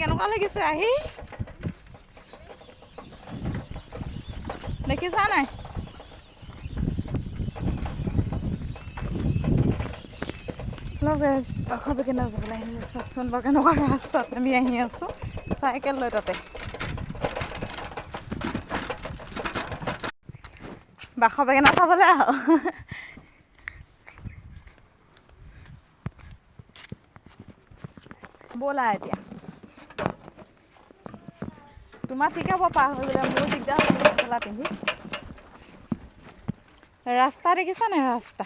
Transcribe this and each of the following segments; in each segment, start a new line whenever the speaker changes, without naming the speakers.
কেনেকুৱা লাগিছে আহি দেখিছা নাই বাখৰ বেঙেনা যাবলৈ আহিছোঁ চাওকচোন বাৰু কেনেকুৱা ৰাস্তাত আমি আহি আছোঁ চাইকেল লৈ তাতে বাখৰ বেঙেনা চাবলৈ আহ ব'লা এতিয়া তোমাৰ ঠিক হ'ব পাৰ হৈ গ'লে মোৰ দিগদাৰ হ'ব মেখেলা পিন্ধি ৰাস্তা দেখিছা নাই ৰাস্তা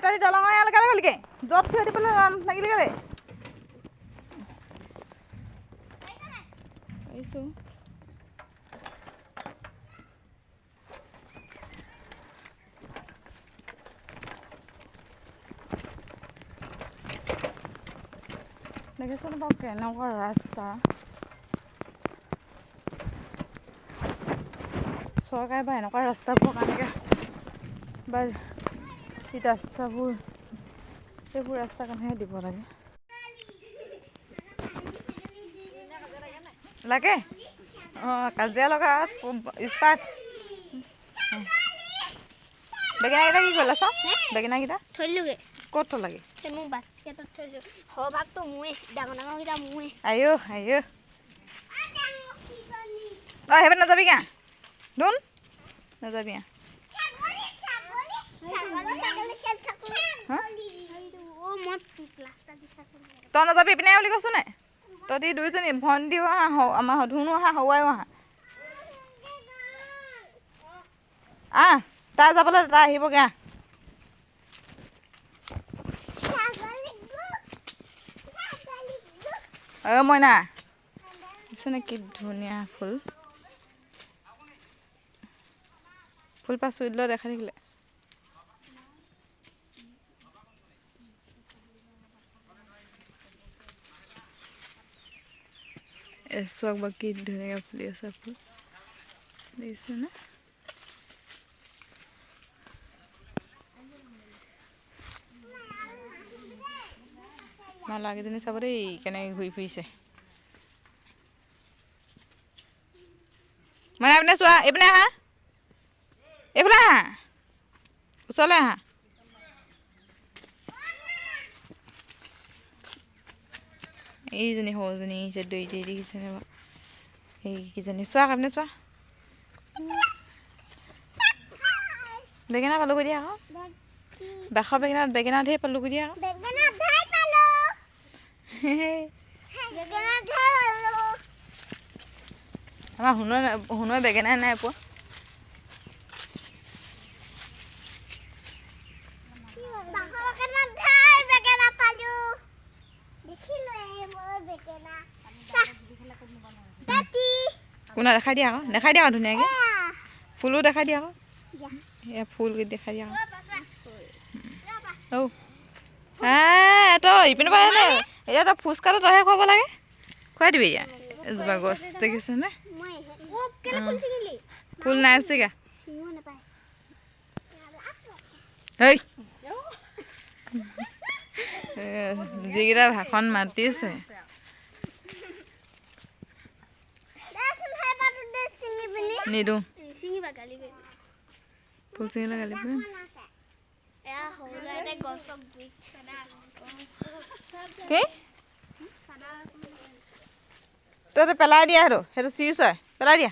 তই দলঙৰ ইয়ালৈকে গ'লিগে য'ত থৈ দিবলৈ লাগিলি গ'লে আহিছোঁ দেখিছোন বাৰু কেনেকুৱা ৰাস্তা চৰকাৰে বা এনেকুৱা ৰাস্তাবোৰ কাৰণেকে বা এই ৰাস্তাবোৰ এইবোৰ ৰাস্তাৰ কাৰণেহে দিব লাগে লাগে অঁ কাজিয়া লগা ষ্টাৰ্ট বেঙেনাকেইটা কি কৰিলা চাওঁ বেঙেনাকেইটা
থৈলোগে
ক'ত থ'লাগে
মোৰ বাস্কেটত থৈছোঁ সৰভাগটো মোৰে ডাঙৰ ডাঙৰকেইটা মোৰে
আইঅ আইঅ অঁ সেইবাৰ নাযাবি গা ধোন নাযাবি তই নাযাবি পিনে বুলি কৈছোঁ নাই তহঁতি দুইজনী ভণ্টিও আহা আমাৰ ধুনু আহা হৌৱাইও আহা তাই যাবলৈ তাই আহিবগৈ মইনা দেখিছেনে কি ধুনীয়া ফুল ফুলপাহ চুই দিলেও দেখা দেখিলে চোৱাক বা কি ধুনীয়াকৈ ফুলি আছে ফুল দেখিছেনে মালাকেইজনী চাব দেই কেনেকৈ ঘূৰি ফুৰিছে মানে এইপিনে চোৱা এইপিনে আহা এইফালে আহা ওচৰলৈ আহা এইজনী সৰুজনী আহিছে দৈ দৈ দেখিছেনে বাৰু এইকেইজনী চোৱা আপুনি চোৱা বেঙেনা পালোঁ দিয়া আকৌ বাখৰ বেঙেনা ধেৰ পালোঁ দিয়া আকৌ আমাৰ শুনোৱে বেঙেনাই নাই পোৱা কোনে দেখাই দিয়া আকৌ ধুনীয়াকৈ ফুলো দেখাই দিয়া আকৌ এয়া ফুল দেখাই দিয়া আকৌ তই ইপিনৰ পৰা এতিয়া তই ফুচকাটো তইহে খুৱাব লাগে খুৱাই দিবি এতিয়া এজোপা গছ দেখিছেনে ফুল নাই চিগা হেই যিকেইটা ভাষণ মাতিছে নিদো ফুল চিঙিলে গালি কি তই পেলাই দিয়া সেইটো চিৰিছ হয় পেলাই দিয়া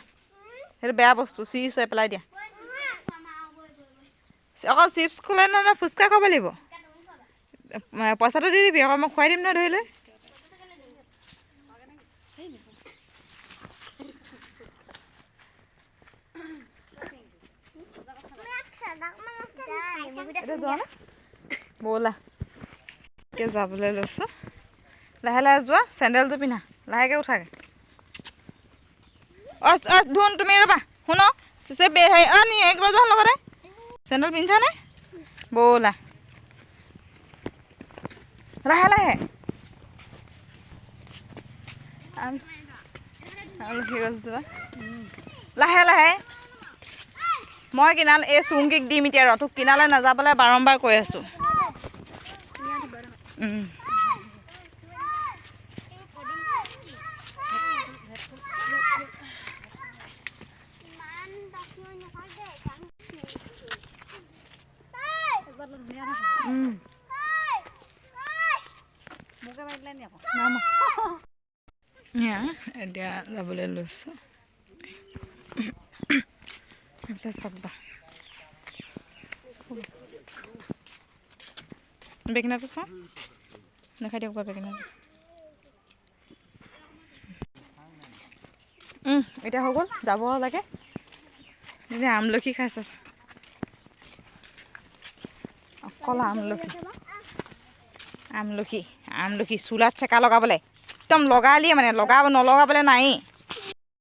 সেইটো বেয়া বস্তু চিৰিছ হয় পেলাই দিয়া অকল চিপছ খোলে ন ফুচকা খাব লাগিব পইচাটো দি দিবি আকৌ মই খুৱাই দিম নহয় ধৰি লৈ ব'লা এতিয়া যাবলৈ লৈছোঁ লাহে লাহে যোৱা চেণ্ডেলটো পিন্ধা লাহেকৈ উঠাগে ধুন তুমি ৰ'বা শুনো নি এইগুলো যখন লগতে চেণ্ডেল পিন্ধা নে ব'লা লাহে লাহে আমলখি গছজোপা লাহে লাহে মই কিনাল এই চুংকিক দিম এতিয়া ৰ তোক কিনালে নাযাবলৈ বাৰম্বাৰ কৈ আছোঁ এতিয়া যাবলৈ লৈছোঁ চাবা বেঙেনাটো চাওঁ দেখাই দিয়ক বাৰু বেঙেনাটো এতিয়া হৈ গ'ল যাব লাগে এতিয়া আমলখি খাইছে অকল আমলখি চুলাত চেকা লগাবলৈ একদম লগালিয়ে মানে নলগাবলৈ নায়েই